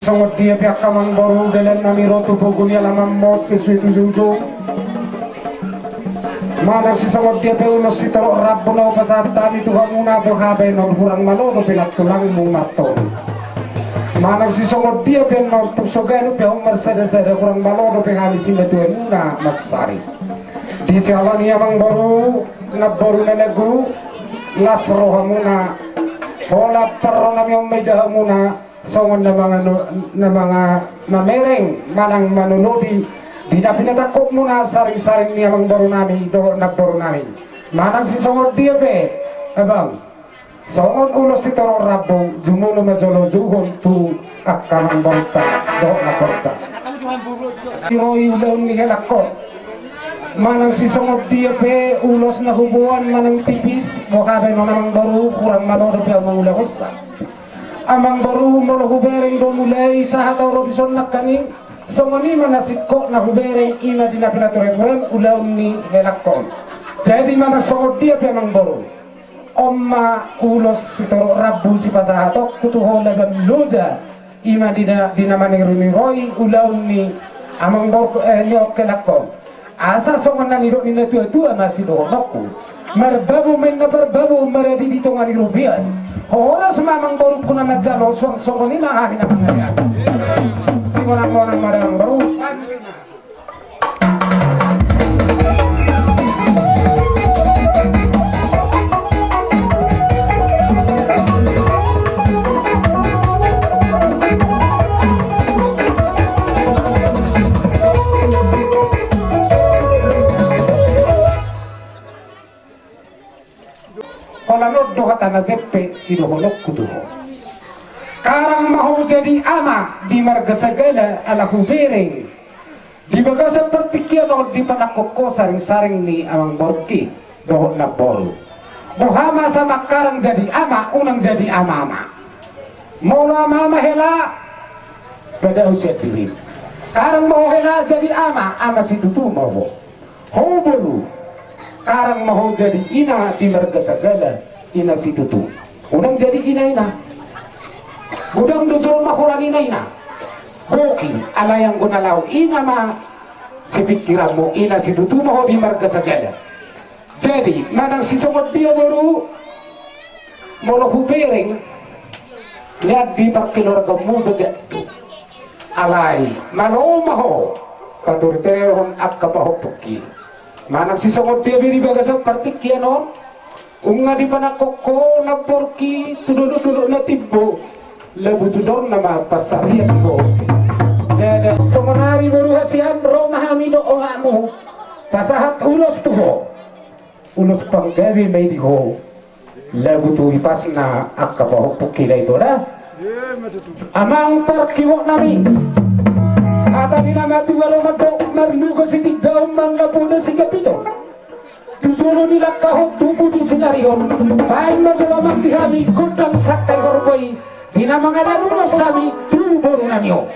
Sangot dia pihak kamang baru dalam nami rotu poguni alamam mos sesuatu juju mana si sangot dia peunos si taro rabbu na upasat tami tuha muna bohabe non hurang malono pinat tulang mung marto mana si sangot dia pen non tusoganu pe umar sada hurang malono pe hami si metu muna masari di sialani amang baru na negru las roha muna bola perro nami omeda muna songon na mga mamereng manang manunuti di na pinatakok muna saring-saring niya mang baro namin do nagbaro namin manang si songon diabe abang songon ulos si toro rabong jumuno majolo juhon tu akamang borta do na borta imoy ulon ni helakot manang si songon diabe ulos na hubuan manang tipis mokabe no namang baro kurang manodo pe ang ulahos amang baru mo hubereng do mulai sa hataw rodison lakkaning so ngani manasiko na hubereng ina dinapinatureturen ulaw ni helakon jadi mana songod dia pe amang baru omma ulos sitoro rabbu si pasahatok kutuho lagan loja ima dinamaning runingoy ulaw ni amang baru nyok kelakon asa songon nanido ni natua-tua masih dohonokku marbabu men na barbabu maradi ditongani rubian oras mamang baru kuna majalo suang ni na na mangayan simonang madang baru Palanod do hatana zeppe sidoholok kutuho karang mau jadi ama di marga sagala ala hubereng di baga seperti kiano di panakoko saring-saring ni amang borki dohot na boru bohama sama karang jadi ama unang jadi ama-ama molo ama-ama hela pada usia diri karang mau hela jadi ama situ tu mau hoburu karang mau jadi ina di marga sagala ina situ tu unang jadi ina gudang dujol mahulan ina goki ala yang gunalau ina ma si pikiranmu ina situ tu mau di marga sagala jadi manang si somot dia baru molo hubereng lihat di parkiloragamu begat alai malo maho paturiteon akka pahopuki manang si somot dia beri bagasa partikiano unga di panakoko na porki tuduluk na tibbo lebu tudor nama pasarian ko jadi semenari baru hasian romahami do ohamu pasahat ulos tuho ulos panggawi may diho lebu tu ipasna akka pahopuki na ito na amang parkiwo nami atani nama tuwalo madok marlugo si tigaw man lapuna si kapito tujulo nila kahot tubuh di sinarion baik mazulamang dihami kundang sakay korboy dinamangala nulos sami tubuh namyo